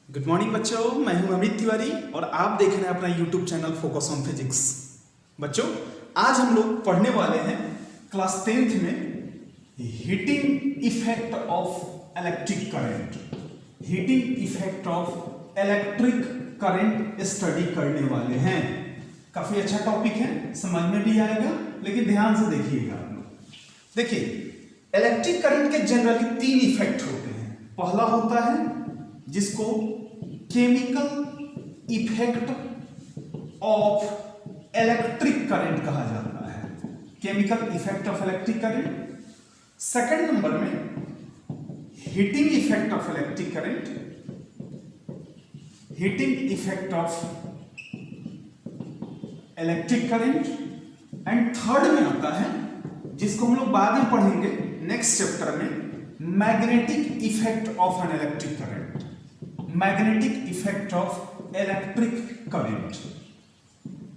Good morning बच्चों, मैं हूं अमित तिवारी और आप देख रहे हैं अपना YouTube channel focus on physics. बच्चों, आज हम लोग पढ़ने वाले हैं क्लास 10th में heating effect of electric current. Heating effect of electric current study करने वाले हैं। काफी अच्छा टॉपिक है, समझ में भी आएगा, लेकिन ध्यान से देखिएगा आप लोग। देखिए, इलेक्ट्रिक करंट के जनरली 3 इफेक्ट होते हैं। पहला होता है जिसको chemical effect of electric current कहा जाता है, chemical effect of electric current. Second number में heating effect of electric current, heating effect of electric current. And third में आता है जिसको हम लोग बाद में पढ़ेंगे नेक्स्ट चैप्टर में, magnetic effect of an electric current. Magnetic effect of electric current.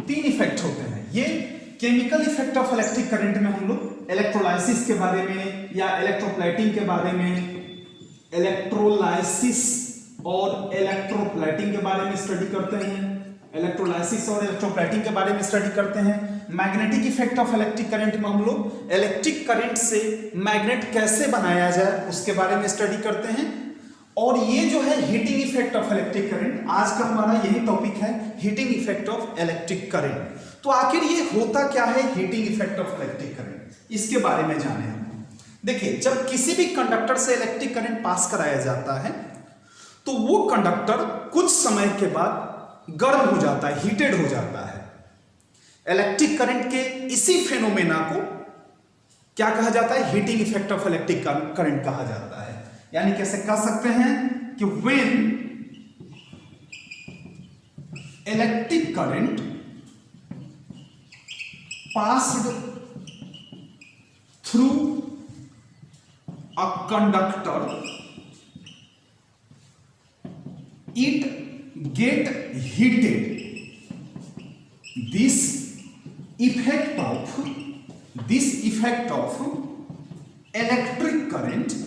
3 effect होते हैं ये। Chemical effect of electric current में हम लोग इलेक्ट्रोलाइसिस के बारे में या इलेक्ट्रोप्लेटिंग के बारे में, इलेक्ट्रोलाइसिस और इलेक्ट्रोप्लेटिंग के बारे में स्टडी करते हैं। इलेक्ट्रोलाइसिस और इलेक्ट्रोप्लेटिंग के बारे में स्टडी करते हैं। Magnetic effect of electric current में हम लोग इलेक्ट्रिक करंट से मैग्नेट कैसे बनाया जाए उसके बारे में स्टडी करते हैं। और ये जो है heating effect of electric current, आज का हमारा यही टॉपिक है, heating effect of electric current. तो आखिर ये होता क्या है heating effect of electric current, इसके बारे में जाने हम। देखिए, जब किसी भी कंडक्टर से इलेक्ट्रिक करंट पास कराया जाता है तो वो कंडक्टर कुछ समय के बाद गर्म हो जाता है, हीटेड हो जाता है। इलेक्ट्रिक करंट के इसी फेनोमेना को क्या कहा जाता है? Heating effect of electric current कहा जाता है। यानी कैसे कह सकते हैं कि when electric current passed through a conductor, it get heated. This effect of electric current,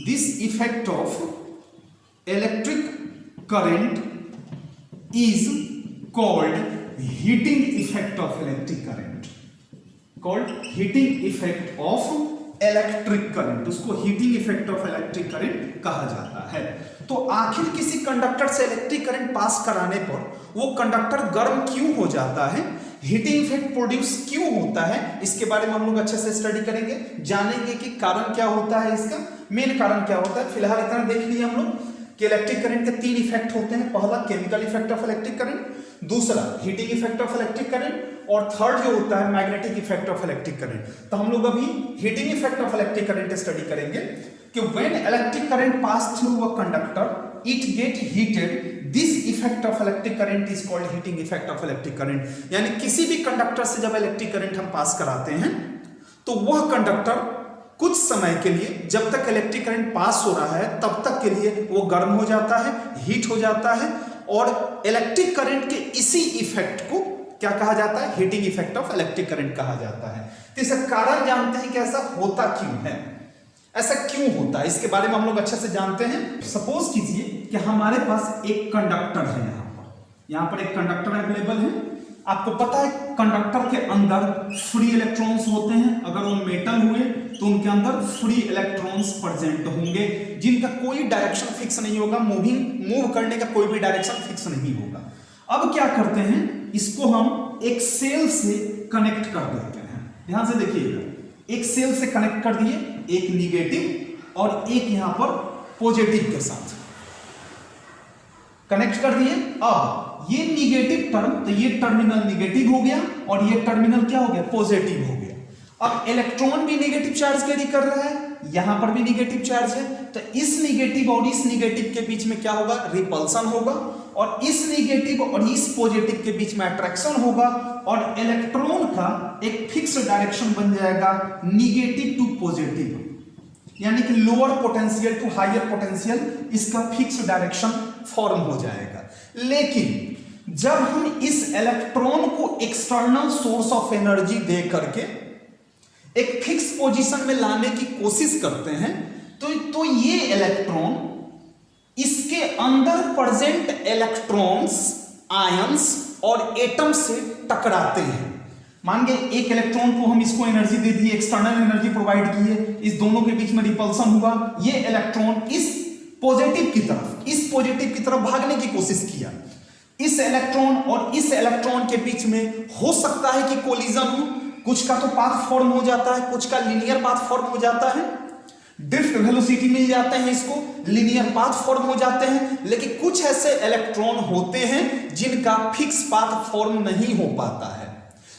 this effect of electric current is called heating effect of electric current, called heating effect of electric current। उसको heating effect of electric current कहा जाता है। तो आखिर किसी conductor से electric current पास कराने पर वो कंडक्टर गर्म क्यों हो जाता है, हीटिंग इफेक्ट प्रोड्यूस क्यों होता है, इसके बारे में हम लोग अच्छे से स्टडी करेंगे, जानेंगे कि कारण क्या होता है, इसका मेन कारण क्या होता है। फिलहाल इतना देख लिया हम लोग कि इलेक्ट्रिक करंट के 3 इफेक्ट होते हैं। पहला chemical effect of electric current, दूसरा heating effect of electric current, और थर्ड जो होता है magnetic effect of electric current. तो हम लोग अभी heating effect of electric current study करेंगे कि when electric current pass through a conductor it get heated, this effect of electric current is called heating effect of electric current। यानी किसी भी conductor से जब इलेक्ट्रिक करंट हम पास कराते हैं तो वह कंडक्टर कुछ समय के लिए, जब तक इलेक्ट्रिक करंट पास हो रहा है तब तक के लिए वो गर्म हो जाता है, हीट हो जाता है, और इलेक्ट्रिक करंट के इसी इफेक्ट को क्या कहा जाता है? Heating effect of electric current कहा जाता है। तो इसका कारण जानते हैं कि ऐसा होता क्यों है, ऐसा क्यों होता है, इसके बारे में हम लोग अच्छे से जानते हैं। सपोज कीजिए कि हमारे पास एक कंडक्टर है, यहां पर एक कंडक्टर अवेलेबल है। आपको पता है कंडक्टर के अंदर फ्री इलेक्ट्रॉन्स होते हैं। अगर वो मेटल हुए तो उनके अंदर फ्री इलेक्ट्रॉन्स प्रेजेंट होंगे, जिनका कोई डायरेक्शन फिक्स नहीं होगा, मूव करने का कोई भी डायरेक्शन फिक्स नहीं होगा। अब क्या करते हैं, इसको हम एक सेल से कनेक्ट कर देते हैं। ध्यान से देखिएगा, एक सेल से कनेक्ट कर दिए, एक निगेटिव और एक यहां पर पॉजिटिव के साथ कनेक्ट कर दिए। अब ये निगेटिव टर्म, तो ये टर्मिनल निगेटिव हो गया और ये टर्मिनल क्या हो गया? पॉजिटिव हो गया। अब इलेक्ट्रॉन भी निगेटिव चार्ज कैरी कर रहा है, यहां पर भी निगेटिव चार्ज है, तो इस निगेटिव और इस निगेटिव के बीच में क्या होगा? रिपल्सन होगा, और इस निगेटिव और इस पॉजिटिव के बीच में अट्रैक्शन होगा, और इलेक्ट्रॉन का एक फिक्स डायरेक्शन बन जाएगा निगेटिव टू पॉजिटिव, यानी कि lower potential to higher potential, इसका फिक्स डायरेक्शन फॉर्म हो जाएगा। लेकिन जब हम इस इलेक्ट्रॉन को एक्सटर्नल सोर्स ऑफ एनर्जी दे करके एक फिक्स पोजीशन में लाने की कोशिश करते हैं तो ये इलेक्ट्रॉन इसके अंदर प्रेजेंट इलेक्ट्रॉन्स आयंस और एटम से टकराते हैं। मान गए एक इलेक्ट्रॉन को हम इसको एनर्जी दे दिए, एक्सटर्नल एनर्जी प्रोवाइड की है, इस दोनों के बीच में रिपल्सन हुआ, ये इलेक्ट्रॉन इस पॉजिटिव की तरफ भागने की कोशिश किया। इस इलेक्ट्रॉन और इस इलेक्ट्रॉन के बीच में हो सकता है कि कोलिजन हो, कुछ का तो पाथ फॉर्म हो जाता है, कुछ का लीनियर पाथ फॉर्म हो जाता है, ड्रिफ्ट वेलोसिटी मिल जाते हैं, इसको लीनियर पाथ फॉर्म हो जाते हैं। लेकिन कुछ ऐसे इलेक्ट्रॉन होते हैं जिनका फिक्स पाथ फॉर्म नहीं हो पाता है,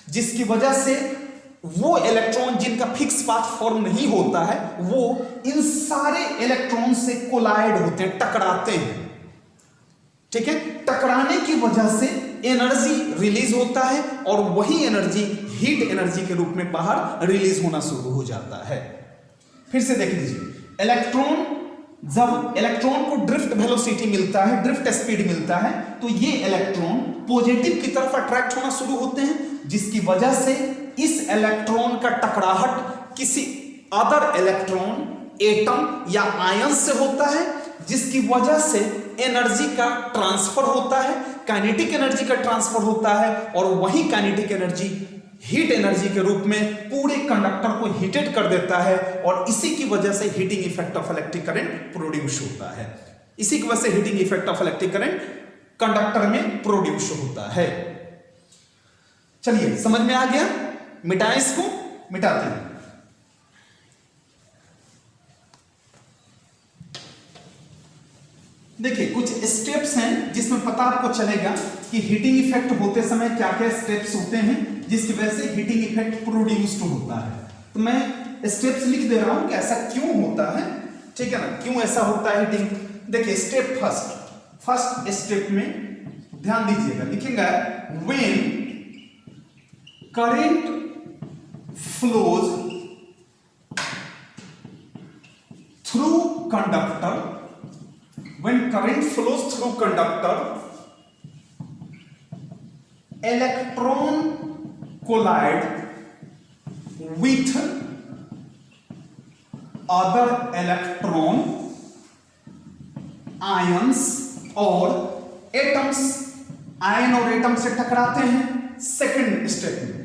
जिसकी वजह से वो इलेक्ट्रॉन जिनका फिक्स पाथ फॉर्म नहीं होता है वो इन सारे इलेक्ट्रॉन से कोलाइड होते हैं, टकराते हैं। ठीक है, टकराने की वजह से एनर्जी रिलीज होता है और वही एनर्जी हीट एनर्जी के रूप में बाहर रिलीज होना शुरू हो जाता है। फिर से देख लीजिए, जब इलेक्ट्रॉन को ड्रिफ्ट वेलोसिटी मिलता है, ड्रिफ्ट स्पीड मिलता है, तो ये इलेक्ट्रॉन पॉजिटिव की तरफ अट्रैक्ट होना शुरू होते हैं, जिसकी वजह से इस इलेक्ट्रॉन का टकराहट किसी अदर इलेक्ट्रॉन, एटम या आयन से होता है, जिसकी वजह से एनर्जी का ट्रांसफर होता है, काइनेटिक एनर्जी का ट्रांसफर होता है, और वही काइनेटिक एनर्जी हीट एनर्जी के रूप में पूरे कंडक्टर को हीटेड कर देता है, और इसी की वजह से heating effect of electric current produce होता है। इसी की वजह से heating effect of electric current conductor में प्रोड्यूस होता है। चलिए, समझ में आ गया? मिटाएं इसको, मिटाते हैं। देखिए, कुछ स्टेप्स हैं जिसमें पता आपको चलेगा कि हीटिंग इफेक्ट होते समय क्या क्या स्टेप्स होते हैं जिसकी वजह से हीटिंग इफेक्ट प्रोड्यूस्ड होता है। तो मैं स्टेप्स लिख दे रहा हूं कि ऐसा क्यों होता है, ठीक है ना, क्यों ऐसा होता है हीटिंग। देखिए, स्टेप फर्स्ट स्टेप में ध्यान दीजिएगा, लिखेंगे when current flows through conductor, when current flows through conductor, electron collide with other electron, ions और atoms, आयन और एटम से टकराते हैं। सेकंड स्टेप में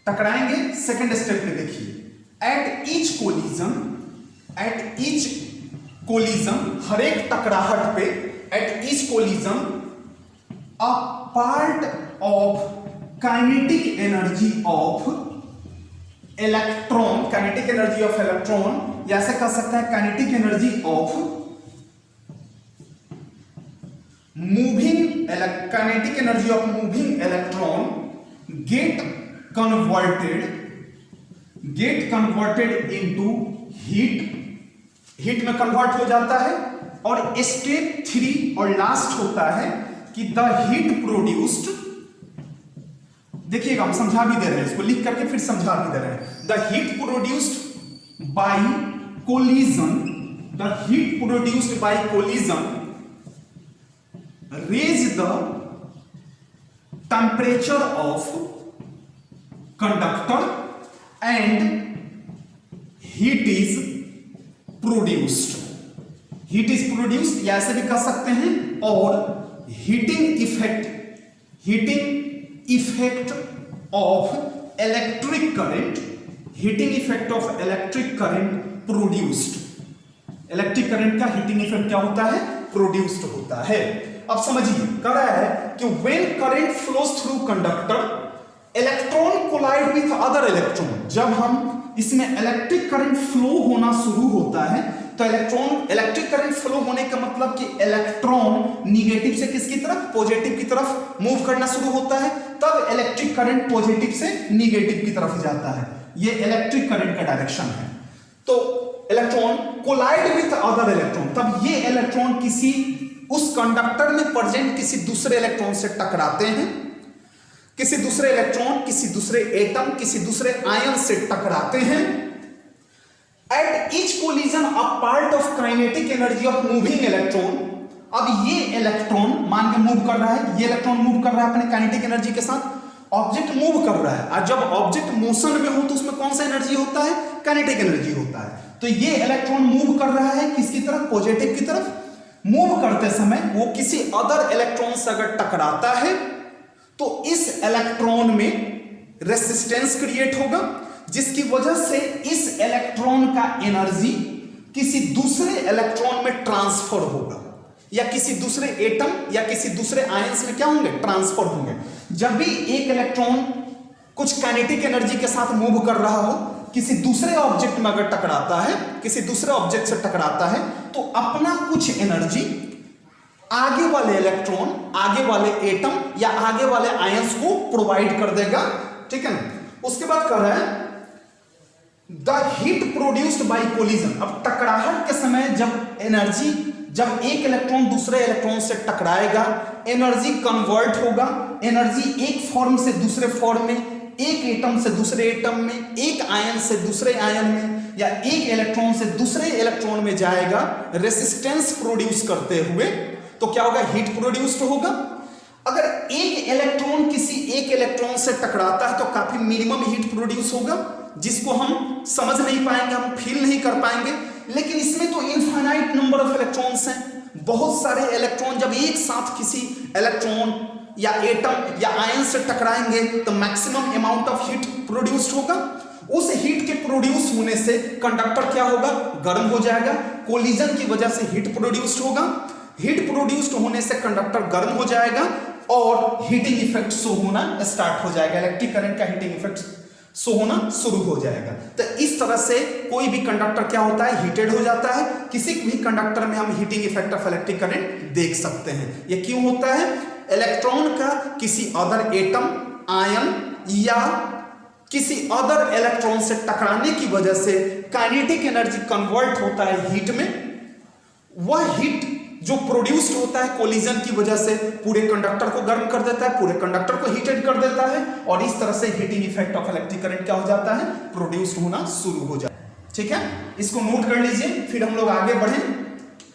टकराएंगे, सेकंड स्टेप में देखिए, एट ईच कोलिजन, हर एक टकराहट पे, at each collision a part of kinetic energy of electron, kinetic energy of electron, या ऐसे कह सकते हैं kinetic energy of moving, kinetic energy of moving electron get converted into heat में कन्वर्ट हो जाता है। और स्टेप 3 और लास्ट होता है कि द हीट प्रोड्यूस्ड, देखिएगा हम समझा भी दे रहे हैं, इसको लिख करके फिर समझा भी दे रहे हैं। The heat produced by collision raise the temperature of conductor and heat is produced, या ऐसे भी कह सकते हैं। और heating effect of electric current produced, electric current का हीटिंग इफेक्ट क्या होता है? प्रोड्यूस्ड होता है। अब समझिए, कह रहा है कि when current flows through conductor, electron collide with other electron, जब हम इसमें इलेक्ट्रिक करंट फ्लो होना शुरू होता है तो इलेक्ट्रिक करंट फ्लो होने का मतलब कि इलेक्ट्रॉन निगेटिव से किसकी तरफ? पॉजिटिव की तरफ मूव करना शुरू होता है, तब इलेक्ट्रिक करंट पॉजिटिव से निगेटिव की तरफ जाता है। ये इलेक्ट्रिक करंट का डायरेक्शन है। तो electron collide with other electron, तब ये इलेक्ट्रॉन किसी उस कंडक्टर में प्रेजेंट किसी दूसरे इलेक्ट्रॉन से टकराते हैं, किसी दूसरे इलेक्ट्रॉन, किसी दूसरे एटम, किसी दूसरे आयन से टकराते हैं। At each collision a part of kinetic energy of moving electron, अब ये इलेक्ट्रॉन मान के मूव कर रहा है, ये इलेक्ट्रॉन मूव कर रहा है अपने काइनेटिक एनर्जी के साथ, ऑब्जेक्ट मूव कर रहा है, और जब ऑब्जेक्ट मोशन में हो तो उसमें कौन सा एनर्जी होता है? काइनेटिक एनर्जी होता है। तो ये इलेक्ट्रॉन मूव कर रहा है किसकी तरफ? पॉजिटिव की तरफ। मूव करते समय वो किसी अदर इलेक्ट्रॉन से अगर टकराता है तो इस इलेक्ट्रॉन में रेसिस्टेंस क्रिएट होगा, जिसकी वजह से इस इलेक्ट्रॉन का एनर्जी किसी दूसरे इलेक्ट्रॉन में ट्रांसफर होगा, या किसी दूसरे एटम या किसी दूसरे आयंस में क्या होंगे, ट्रांसफर होंगे। जब भी एक इलेक्ट्रॉन कुछ काइनेटिक एनर्जी के साथ मूव कर रहा हो, किसी दूसरे ऑब्जेक्ट में अगर टकराता है, किसी दूसरे ऑब्जेक्ट से टकराता है, तो अपना कुछ एनर्जी आगे वाले इलेक्ट्रॉन, आगे वाले एटम या आगे वाले आयंस को प्रोवाइड कर देगा, ठीक है ना। उसके बाद कह रहा है the heat produced by collision. अब टकराहट के समय जब एक इलेक्ट्रॉन दूसरे इलेक्ट्रॉन से टकराएगा, एनर्जी कन्वर्ट होगा, एनर्जी एक फॉर्म से दूसरे फॉर्म में, एक एटम से दूसरे एटम में, एक आयन से दूसरे आयन में, या एक इलेक्ट्रॉन से दूसरे इलेक्ट्रॉन में जाएगा रेसिस्टेंस प्रोड्यूस करते हुए। तो क्या होगा, हीट प्रोड्यूस्ड होगा। अगर एक इलेक्ट्रॉन किसी एक इलेक्ट्रॉन से टकराता है तो काफी मिनिमम हीट प्रोड्यूस होगा, जिसको हम समझ नहीं पाएंगे, हम फील नहीं कर पाएंगे। लेकिन इसमें तो इनफाइनाइट नंबर ऑफ इलेक्ट्रॉन्स हैं, बहुत सारे इलेक्ट्रॉन जब एक साथ किसी इलेक्ट्रॉन या एटम या आयन से टकराएंगे तो maximum amount of heat produced होगा। उस हीट के प्रोड्यूस होने से कंडक्टर क्या होगा, गर्म हो जाएगा। कोलिजन की वजह से हीट प्रोड्यूस्ड होगा, हीट प्रोड्यूस्ड होने से कंडक्टर गर्म हो जाएगा और हीटिंग इफेक्ट शो होना स्टार्ट हो जाएगा, इलेक्ट्रिक करंट का हीटिंग इफेक्ट शो होना शुरू हो जाएगा। तो इस तरह से कोई भी कंडक्टर क्या होता है, हीटेड हो जाता है। किसी भी कंडक्टर में हम heating effect of electric current देख सकते हैं। यह क्यों होता है, इलेक्ट्रॉन का किसी अदर एटम, आयन या किसी अदर इलेक्ट्रॉन से टकराने की वजह से काइनेटिक एनर्जी कन्वर्ट होता है हीट में। वह हीट जो प्रोड्यूस्ड होता है कोलिजन की वजह से पूरे कंडक्टर को गर्म कर देता है, पूरे कंडक्टर को हीटेड कर देता है, और इस तरह से heating effect of electric current क्या हो जाता है, प्रोड्यूस्ड होना शुरू हो जाता है। ठीक है, इसको नोट कर लीजिए, फिर हम लोग आगे बढ़ें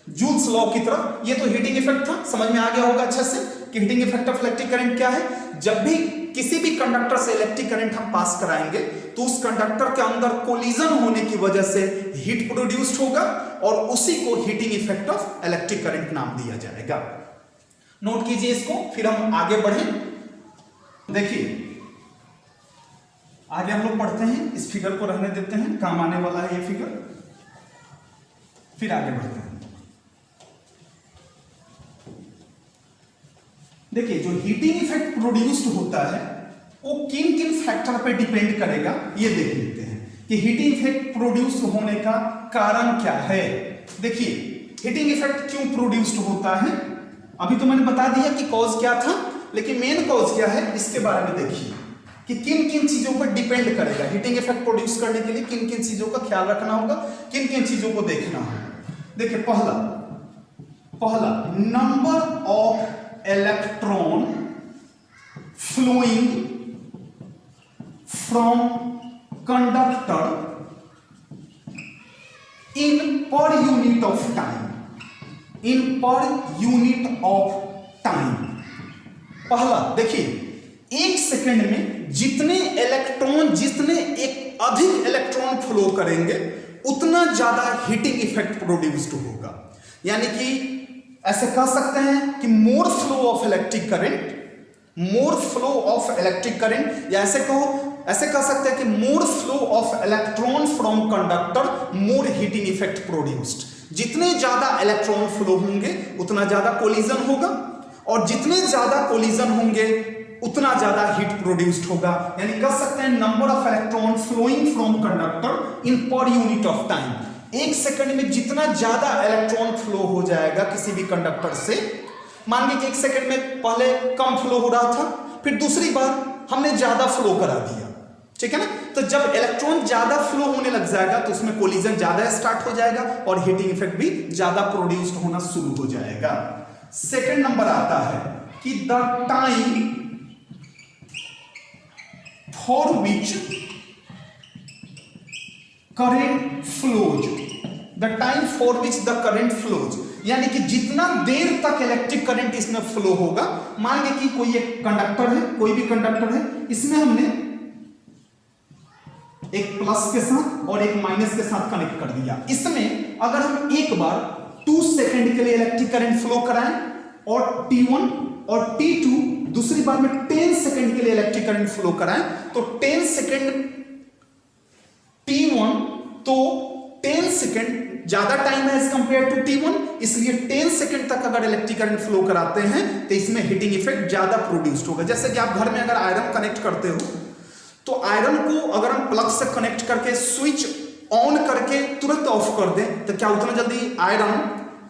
जूल्स लॉ की तरफ। ये तो हीटिंग इफेक्ट था, समझ में आ गया होगा अच्छे से कि heating effect of electric current क्या है। जब भी किसी भी कंडक्टर से इलेक्ट्रिक करंट हम पास कराएंगे तो उस कंडक्टर के अंदर कोलिजन होने की वजह से हीट प्रोड्यूस्ड होगा और उसी को heating effect of electric current नाम दिया जाएगा। नोट कीजिए इसको, फिर हम आगे बढ़ें। देखिए आगे हम लोग पढ़ते हैं, इस फिगर को रहने देते हैं, काम आने वाला है ये फिगर, फिर आगे बढ़ते हैं। देखिए जो हीटिंग इफेक्ट प्रोड्यूस्ड होता है वो किन किन फैक्टर पे डिपेंड करेगा, ये देख लेते हैं कि हीटिंग इफेक्ट प्रोड्यूस्ड होने का कारण क्या है। देखिए हीटिंग इफेक्ट क्यों प्रोड्यूस्ड होता है, अभी तो मैंने बता दिया कि कॉज क्या था, लेकिन मेन कॉज क्या है इसके बारे में देखिए कि किन किन चीजों पर डिपेंड करेगा। हीटिंग इफेक्ट प्रोड्यूस करने के लिए किन किन चीजों का ख्याल रखना होगा, किन किन चीजों को देखना होगा। देखिए पहला number of electron flowing from conductor in per unit of time, in per unit of time। पहला देखिए एक सेकंड में जितने एक अधिक इलेक्ट्रॉन फ्लो करेंगे उतना ज्यादा हीटिंग इफेक्ट प्रोड्यूस्ड होगा। यानी कि ऐसे कह सकते हैं कि more flow of electric current, या ऐसे कह सकते हैं कि more flow of electron from conductor more heating effect produced. जितने ज्यादा इलेक्ट्रॉन फ्लो होंगे उतना ज्यादा कोलिजन होगा, और जितने ज्यादा कोलिजन होंगे उतना ज्यादा हीट प्रोड्यूस्ड होगा। यानी कह सकते हैं number of electron flowing from conductor in per unit of time. एक सेकंड में जितना ज्यादा इलेक्ट्रॉन फ्लो हो जाएगा किसी भी कंडक्टर से, मान लीजिए एक सेकंड में पहले कम फ्लो हो रहा था, फिर दूसरी बार हमने ज्यादा फ्लो करा दिया, ठीक है ना। तो जब इलेक्ट्रॉन ज्यादा फ्लो होने लग जाएगा तो उसमें कोलिजन ज्यादा स्टार्ट हो जाएगा और हीटिंग इफेक्ट भी ज्यादा प्रोड्यूस्ड होना शुरू हो जाएगा। सेकंड नंबर आता है कि the time for which current flows, the time for which the current flows, यानी कि जितना देर तक इलेक्ट्रिक करंट इसमें फ्लो होगा। मान लीजिए कि कोई एक कंडक्टर है, कोई भी कंडक्टर है, इसमें हमने एक प्लस के साथ और एक माइनस के साथ कनेक्ट कर दिया। इसमें अगर हम एक बार 2 सेकंड के लिए इलेक्ट्रिक करंट फ्लो कराएं और T1 और T2 दूसरी बार में 10 सेकंड के लिए इलेक्ट्रिक करंट फ्लो कराएं, तो 10 सेकंड T1, तो 10 सेकंड ज्यादा टाइम है एज कंपेयर टू T1, इसलिए 10 सेकंड तक अगर इलेक्ट्रिक करंट फ्लो कराते हैं तो इसमें हीटिंग इफेक्ट ज्यादा प्रोड्यूस्ड होगा। जैसे कि आप घर में अगर आयरन कनेक्ट करते हो तो आयरन को अगर हम प्लग से कनेक्ट करके स्विच ऑन करके तुरंत ऑफ कर दें तो क्या उतना जल्दी आयरन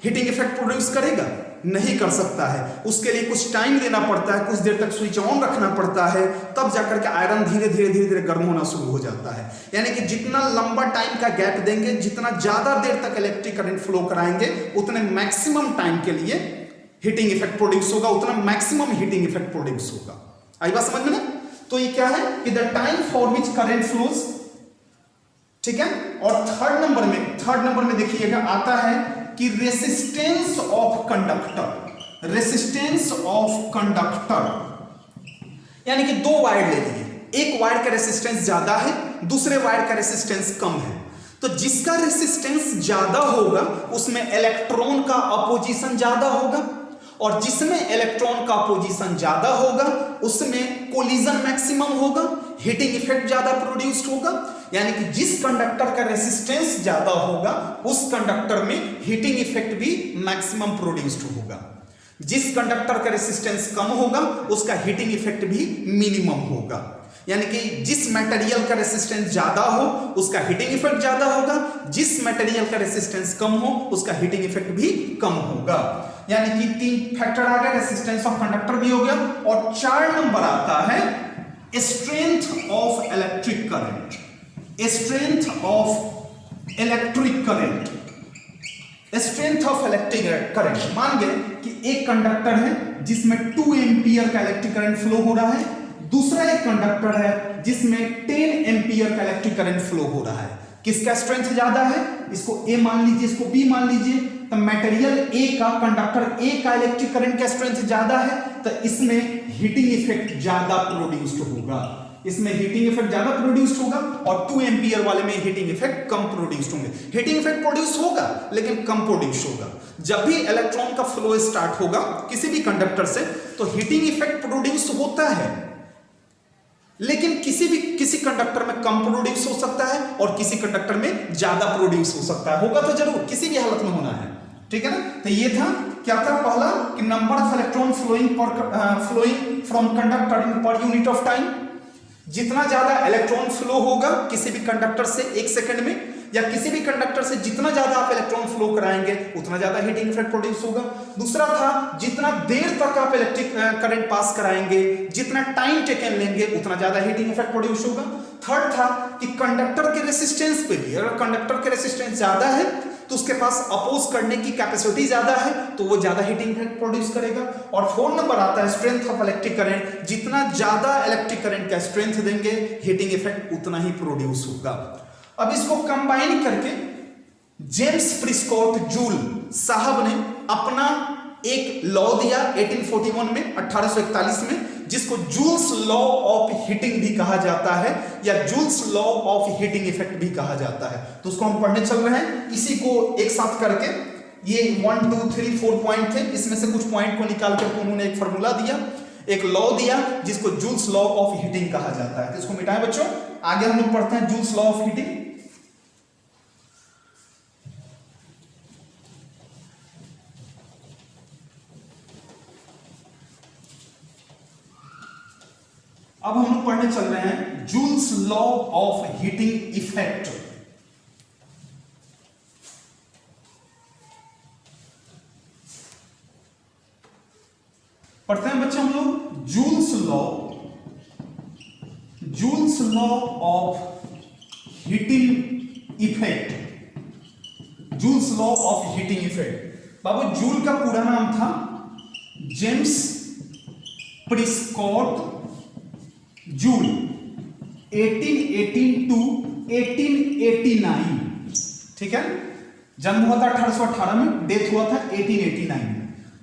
हीटिंग इफेक्ट प्रोड्यूस करेगा? नहीं कर सकता है। उसके लिए कुछ टाइम देना पड़ता है, कुछ देर तक स्विच ऑन रखना पड़ता है, तब जाकर के आयरन धीरे धीरे गर्म होना शुरू हो जाता है। यानी कि जितना लंबा टाइम का गैप देंगे, जितना ज्यादा देर तक इलेक्ट्रिक करंट फ्लो कराएंगे, उतने मैक्सिमम टाइम के लिए हीटिंग इफेक्ट प्रोड्यूस होगा, उतना मैक्सिमम हीटिंग इफेक्ट प्रोड्यूस होगा। आई बात समझ में ना? तो ये क्या है कि the time for which current flows, ठीक है। और थर्ड नंबर में देखिएगा आता है कि resistance of conductor, resistance of conductor, यानी कि दो वायर ले लिए, एक वायर का रेसिस्टेंस ज्यादा है, दूसरे वायर का रेसिस्टेंस कम है, तो जिसका रेसिस्टेंस ज्यादा होगा उसमें इलेक्ट्रॉन का अपोजिशन ज्यादा होगा, और जिसमें इलेक्ट्रॉन का अपोजिशन ज्यादा होगा उसमें कोलिजन मैक्सिमम होगा, हीटिंग इफेक्ट ज्यादा प्रोड्यूस्ड होगा। यानी कि जिस कंडक्टर का रेसिस्टेंस ज्यादा होगा उस कंडक्टर में हीटिंग इफेक्ट भी मैक्सिमम प्रोड्यूस्ड होगा, जिस कंडक्टर का रेसिस्टेंस कम होगा उसका हीटिंग इफेक्ट भी मिनिमम होगा। यानी कि जिस मटेरियल का रेसिस्टेंस ज्यादा हो उसका हीटिंग इफेक्ट ज्यादा होगा, जिस मटेरियल का रेसिस्टेंस कम हो उसका हीटिंग इफेक्ट भी कम होगा। यानी कि 3 फैक्टर आ गए, रेसिस्टेंस ऑफ कंडक्टर भी हो गया, और 4 नंबर आता है strength of electric current, strength of electric current, strength of electric current. मान गए कि एक कंडक्टर है जिसमें 2 एम्पियर का इलेक्ट्रिक करंट फ्लो हो रहा है, दूसरा एक कंडक्टर है जिसमें 10 एम्पियर का इलेक्ट्रिक करंट फ्लो हो रहा है। किसका स्ट्रेंथ ज्यादा है? इसको A मान लीजिए, इसको B मान लीजिए। तो मटेरियल A का, कंडक्टर A का इलेक्ट्रिक करंट का स्ट्रेंथ ज्यादा है, तो इसमें हीटिंग इफेक्ट ज्यादा प्रोड्यूस्ड होगा, इसमें हीटिंग इफेक्ट ज्यादा प्रोड्यूस्ड होगा, और 2 एम्पियर वाले में हीटिंग इफेक्ट कम प्रोड्यूस्ड होंगे। हीटिंग इफेक्ट प्रोड्यूस होगा लेकिन कम प्रोड्यूस होगा। जब भी इलेक्ट्रॉन का फ्लो स्टार्ट होगा किसी भी कंडक्टर से तो हीटिंग इफेक्ट प्रोड्यूस होता है, लेकिन किसी कंडक्टर में कम प्रोड्यूस हो सकता है और किसी कंडक्टर में ज्यादा प्रोड्यूस हो सकता है। होगा तो जरूर, किसी भी हालत में होना है, ठीक है ना। तो ये था, क्या था पहला कि number of electron flowing from conductor in per unit of time. जितना ज्यादा इलेक्ट्रॉन फ्लो होगा किसी भी कंडक्टर से 1 सेकंड में, या किसी भी कंडक्टर से जितना ज्यादा आप इलेक्ट्रॉन फ्लो कराएंगे उतना ज्यादा हीटिंग इफेक्ट प्रोड्यूस होगा। दूसरा था जितना देर तक आप इलेक्ट्रिक करंट पास कराएंगे, जितना टाइम टेकन लेंगे उतना ज्यादा हीटिंग इफेक्ट प्रोड्यूस होगा। थर्ड था कि कंडक्टर के रेसिस्टेंस पे भी, अगर कंडक्टर के रेसिस्टेंस ज्यादा है तो उसके पास अपोज करने की कैपेसिटी ज्यादा है तो वो ज्यादा हीटिंग इफेक्ट प्रोड्यूस करेगा। और 4 नंबर आता है स्ट्रेंथ ऑफ इलेक्ट्रिक करंट, जितना ज्यादा इलेक्ट्रिक करंट का स्ट्रेंथ देंगे हीटिंग इफेक्ट उतना ही प्रोड्यूस होगा। अब इसको कंबाइन करके जेम्स प्रिस्कॉट जूल साहब ने अपना एक लॉ दिया 1841 में, 1841 में, जिसको जूल्स लॉ ऑफ हीटिंग भी कहा जाता है या joules law of heating effect भी कहा जाता है। तो उसको हम पढ़ने चल रहे हैं। इसी को एक साथ करके, ये 1 2 3 4 पॉइंट थे, इसमें से कुछ पॉइंट को निकाल कर उन्होंने एक फॉर्मूला दिया, एक लॉ दिया जिसको जूल्स लॉ ऑफ हीटिंग कहा जाता है। तो इसको मिटाएं बच्चों, आगे हम लोग पढ़ते हैं जूल्स लॉ ऑफ हीटिंग। अब हम लोग पढ़ने चल रहे हैं joules law of heating effect. पढ़ते हैं बच्चे हम लोग joules law of heating effect, joules law of heating effect. Babu joule का पूरा नाम था जेम्स प्रिस्कॉट जूल, 1818 टू 1889, ठीक है। जन्म हुआ था 1818 में, डेथ हुआ था 1889 में,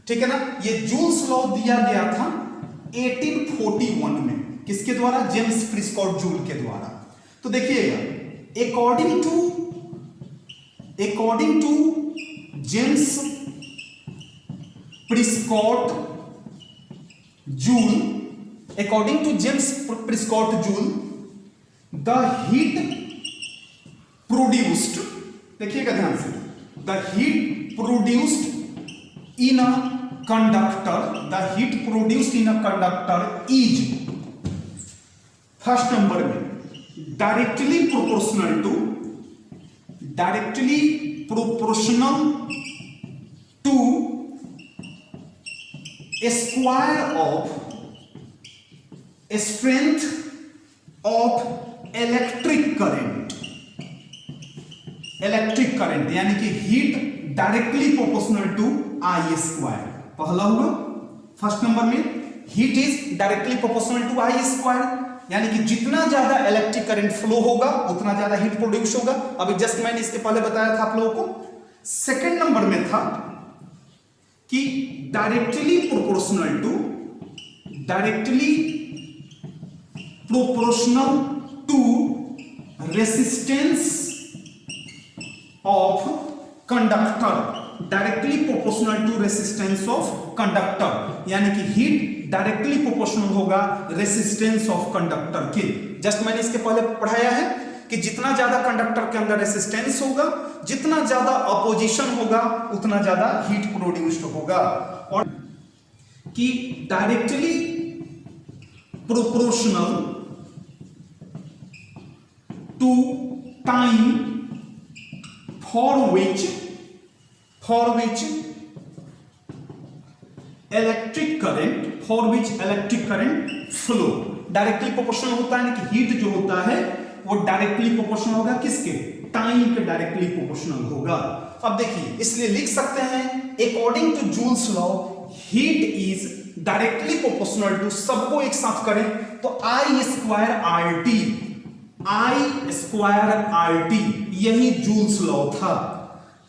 ठीक है ना। ये जूल्स लॉ दिया गया था 1841 में, किसके द्वारा? जेम्स प्रिस्कॉट जूल के द्वारा। तो देखिएगा, according to James Prescott Joule, according to James Prescott Joule, the heat produced, देखिएगा ध्यान से, the heat produced in a conductor, the heat produced in a conductor is, first number में directly proportional to square of strength of electric current, यानी कि heat directly proportional to I square. पहला हुआ first number में heat is directly proportional to I square, यानी कि जितना ज्यादा इलेक्ट्रिक करंट फ्लो होगा उतना ज्यादा हीट प्रोड्यूस होगा। अभी जस्ट मैंने इसके पहले बताया था आप लोगों को। सेकेंड नंबर में था कि directly proportional to resistance of conductor, directly proportional to resistance of conductor, यानी कि हीट डायरेक्टली प्रोपोर्शनल होगा रेसिस्टेंस ऑफ कंडक्टर के। जस्ट मैंने इसके पहले पढ़ाया है कि जितना ज्यादा कंडक्टर के अंदर रेसिस्टेंस होगा, जितना ज्यादा अपोजिशन होगा, उतना ज्यादा हीट प्रोड्यूस्ड होगा। और कि directly proportional to time for which electric current flow, directly proportional होता है कि हीट जो होता है वो डायरेक्टली प्रोपोर्शनल होगा किसके, टाइम के डायरेक्टली प्रोपोर्शनल होगा। अब देखिए इसलिए लिख सकते हैं according to Joule's law heat is directly proportional to, सबको एक साथ करें तो आई स्क्वायर आर टी, यही जूल्स लॉ था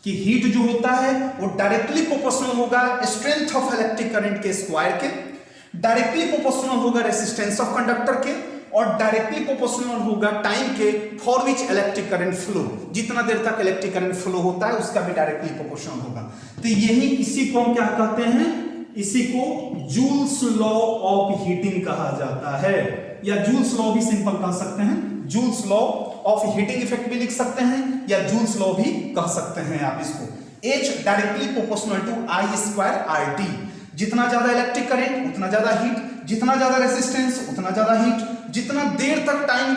कि हीट जो होता है वो डायरेक्टली प्रोपोर्शनल होगा स्ट्रेंथ ऑफ इलेक्ट्रिक करंट के स्क्वायर के, डायरेक्टली प्रोपोर्शनल होगा रेसिस्टेंस ऑफ कंडक्टर के, और डायरेक्टली प्रोपोर्शनल होगा टाइम के for which electric current flow, जितना देर तक इलेक्ट्रिक करंट फ्लो होता है उसका भी डायरेक्टली प्रोपोर्शनल होगा। तो यही इसी को हम क्या कहते हैं, इसी को जूल्स लॉ ऑफ हीटिंग कहा जाता है, या जूल्स लॉ भी सिंपल कह सकते हैं, joules law of heating effect भी लिख सकते हैं, या जूल्स लॉ भी कह सकते हैं आप इसको। H directly proportional to I square R T, जितना ज्यादा इलेक्ट्रिक करंट उतना ज्यादा हीट, जितना ज्यादा रेसिस्टेंस उतना ज्यादा हीट, जितना देर तक टाइम,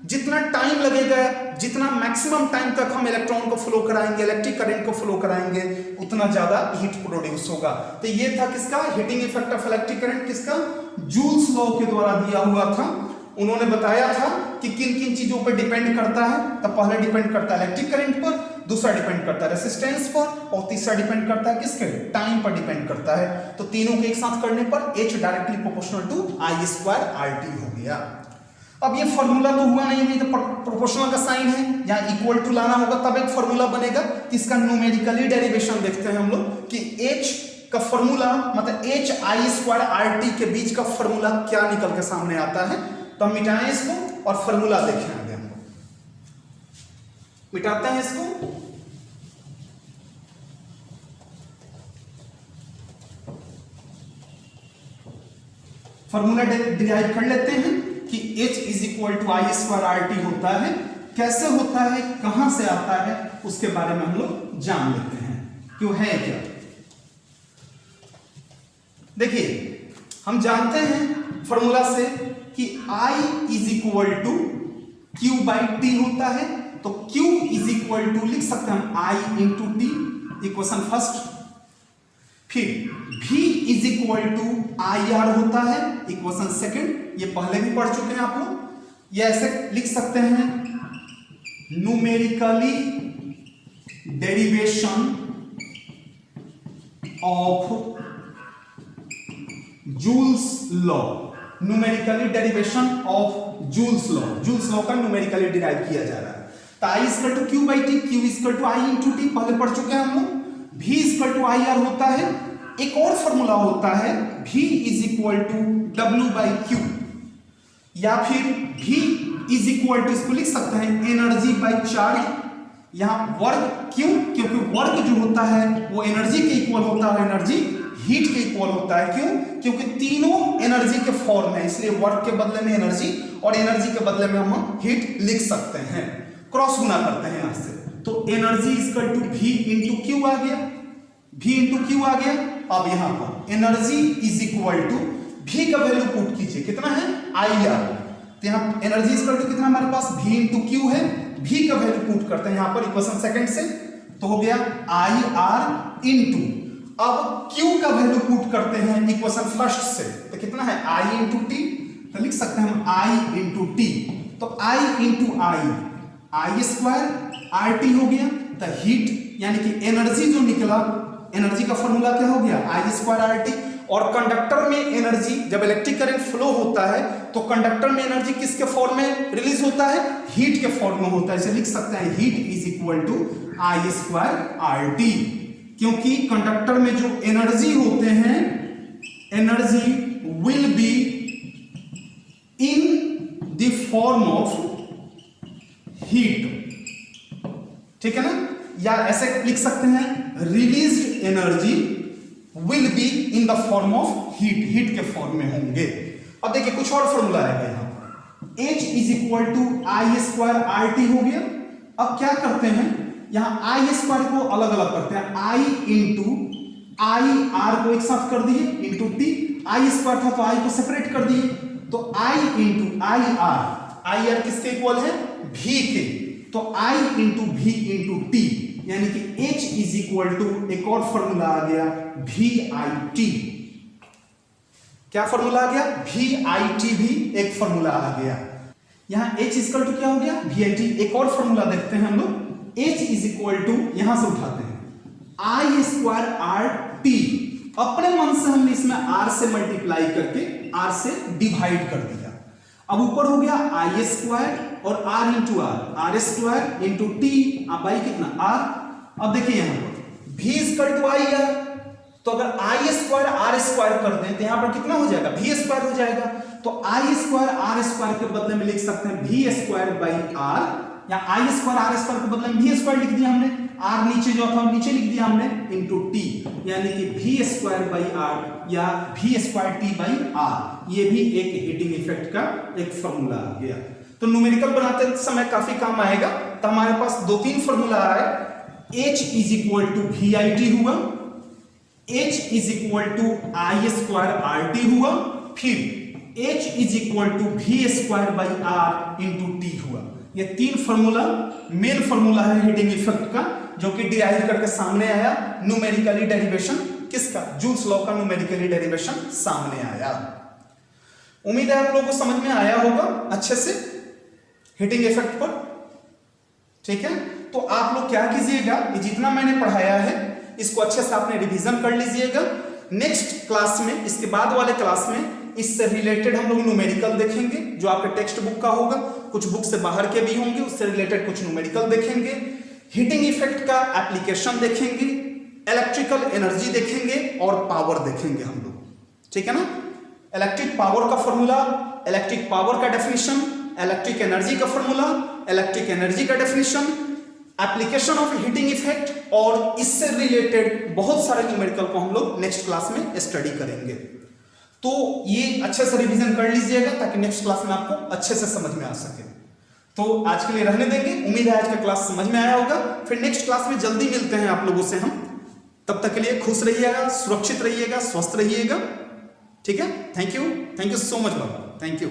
जितना टाइम लगेगा, जितना मैक्सिमम टाइम तक हम इलेक्ट्रॉन को फ्लो कराएंगे, इलेक्ट्रिक करंट को फ्लो कराएंगे, उतना ज्यादा हीट प्रोड्यूस होगा। तो ये था किसका, heating effect of electric current, किसका, जूल्स लॉ के द्वारा दिया हुआ था। उन्होंने बताया था कि किन किन चीजों पर डिपेंड करता है, तो पहले डिपेंड करता है इलेक्ट्रिक करंट पर, दूसरा डिपेंड करता है रेसिस्टेंस पर, और तीसरा डिपेंड करता है किसके, टाइम पर डिपेंड करता है। तो तीनों के एक साथ करने पर H directly proportional to I square R T हो गया। अब ये फॉर्मूला तो हुआ नहीं, तो प्रोपोर्शनल का साइन है, यहाँ इक्वल टू लाना होगा तब एक फॉर्मूला बनेगा। इसका न्यूमेरिकली डेरिवेशन देखते हैं हम लोग कि H का फॉर्मूला मतलब H आई स्क्वायर आर टी के बीच का फॉर्मूला क्या निकल के सामने आता है। तो हम मिटाएं इसको और फॉर्मूला देखें आगे, हम मिटाते हैं इसको। फॉर्मूला डिराइव कर लेते हैं कि H is equal to I square R T होता है। कैसे होता है, कहां से आता है, उसके बारे में हम लोग जान लेते हैं क्यों है क्या। देखिए हम जानते हैं फॉर्मूला से कि I is equal to Q by T होता है, तो Q इज इक्वल टू लिख सकते हैं हम I into T, equation first. फिर V is equal to I R होता है, इक्वेशन सेकंड, ये पहले भी पढ़ चुके हैं आप लोग। ये ऐसे लिख सकते हैं numerically derivation of Joule's law, numerically derivation of Joule's law, Joule's law का न्यूमेरिकली डिराइव किया जा रहा है। तो I equal to Q by T, Q equal to I into T, पहले पढ़ चुके हैं हम लोग। V equal to I R होता है, एक और फॉर्मूला होता है V is equal to W by Q, या फिर V इज इक्वल टू, इसको लिख सकते हैं एनर्जी बाई चार्ज। यहां वर्क क्यों, क्योंकि वर्क जो होता है वो एनर्जी के इक्वल होता है, एनर्जी हीट के इक्वल होता है। क्यों? क्योंकि तीनों एनर्जी के फॉर्म है, इसलिए वर्क के बदले में एनर्जी और एनर्जी के बदले में हम हीट लिख सकते हैं। क्रॉस गुना करते हैं यहां से, तो energy equal to V into Q आ गया, V इंटू क्यू आ गया। अब यहां पर energy is equal to V का वैल्यू पुट कीजिए, कितना है IR, तो यहां एनर्जी इक्वल टू कितना हमारे पास V इंटू क्यू है, V का वैल्यू पुट करते हैं यहां पर इक्वेशन सेकंड से, तो हो गया IR इंटू, अब Q का वैल्यू पुट करते हैं इक्वेशन फर्स्ट से, तो कितना है I इंटू टी, तो लिख सकते हैं हम I इंटू टी, तो I into I square RT हो गया। तो हीट यानी कि एनर्जी जो निकला, एनर्जी का फॉर्मूला क्या हो गया I स्क्वायर RT। और कंडक्टर में एनर्जी, जब इलेक्ट्रिक करंट फ्लो होता है तो कंडक्टर में एनर्जी किसके फॉर्म में रिलीज होता है, हीट के फॉर्म में होता है। इसे लिख सकते हैं heat is equal to I square RT, क्योंकि कंडक्टर में जो एनर्जी होते हैं, energy will be in the form of heat, ठीक है ना, या ऐसे लिख सकते हैं released energy will be in the form of heat, heat के फॉर्म में होंगे। अब देखिए कुछ और फॉर्मूला आएगा यहां पर, H is equal to I square RT हो गया। अब क्या करते हैं, यहां I स्क्वायर को अलग अलग करते हैं, I इंटू IR को एक साथ कर दिए इंटू टी, I स्क्वायर था तो I को सेपरेट कर दिए, तो I इंटू IR किसके इक्वल है, V के, तो I into V into T, यानी कि H इज इक्वल टू एक और फॉर्मूला आ गया VIT। क्या फॉर्मूला आ गया, VIT भी एक फॉर्मूला आ गया। यहां H इक्वल टू क्या हो गया, VIT। एक और फॉर्मूला देखते हैं हम लोग, H इज इक्वल टू, यहां से उठाते हैं I स्क्वायर RT, अपने मन से हमने इसमें R से मल्टीप्लाई करके R से डिवाइड कर दिया। अब ऊपर हो गया I स्क्वायर और R into R square into T, अब बाई कितना R। अब देखिए यहां पर V इक्वल टू IR, तो अगर I स्क्वायर R स्क्वायर कर दें तो यहां पर कितना हो जाएगा, V स्क्वायर हो जाएगा। तो I स्क्वायर R स्क्वायर के बदले में लिख सकते हैं V स्क्वायर बाई R, या I स्क्वायर R स्क्वायर के बदले में V स्क्वायर लिख दिया हमने, R नीचे जो था नीचे लिख दिया हमने इंटू टी, यानी कि V स्क्वायर बाई R या V square T by R। ये भी एक हीटिंग इफेक्ट का एक फॉर्मूला आ गया। तो न्यूमेरिकल बनाते समय काफी काम आएगा। तो हमारे पास दो तीन फॉर्मूला है, H is equal to VIT हुआ, H is equal to I square RT हुआ, फिर H is equal to V square by R into T हुआ। ये तीन फॉर्मूला मेन फॉर्मूला है हीटिंग इफेक्ट का, जो कि डिराइव करके सामने आया न्यूमेरिकली डेरिवेशन किसका, जूल्स लॉ का न्यूमेरिकली डेरिवेशन सामने आया। उम्मीद है आप लोगों को समझ में आया होगा अच्छे से हीटिंग इफेक्ट पर, ठीक है। तो आप लोग क्या कीजिएगा, ये जितना मैंने पढ़ाया है इसको अच्छे से आपने रिवीजन कर लीजिएगा। नेक्स्ट क्लास में, इसके बाद वाले क्लास में इससे रिलेटेड हम लोग न्यूमेरिकल देखेंगे, जो आपके टेक्स्ट बुक का होगा, कुछ बुक से बाहर के भी होंगे, उससे रिलेटेड कुछ न्यूमेरिकल देखेंगे, हीटिंग इफेक्ट का एप्लीकेशन देखेंगे, इलेक्ट्रिकल एनर्जी देखेंगे और पावर देखेंगे हम लोग, ठीक है ना। इलेक्ट्रिक पावर का फॉर्मूला, इलेक्ट्रिक पावर का डेफिनेशन, इलेक्ट्रिक एनर्जी का फॉर्मूला, इलेक्ट्रिक एनर्जी का definition, application of heating effect, और इससे रिलेटेड बहुत सारे न्यूमेरिकल को हम लोग नेक्स्ट क्लास में स्टडी करेंगे। तो ये अच्छे से रिवीजन कर लीजिएगा ताकि नेक्स्ट क्लास में आपको अच्छे से समझ में आ सके। तो आज के लिए रहने देंगे, उम्मीद है आज का क्लास समझ में आया होगा। फिर नेक्स्ट क्लास में जल्दी मिलते हैं आप लोगों से हम, तब तक के लिए खुश रहिएगा, सुरक्षित रहिएगा, स्वस्थ रहिएगा, ठीक है। Thank you so much Baba, thank you.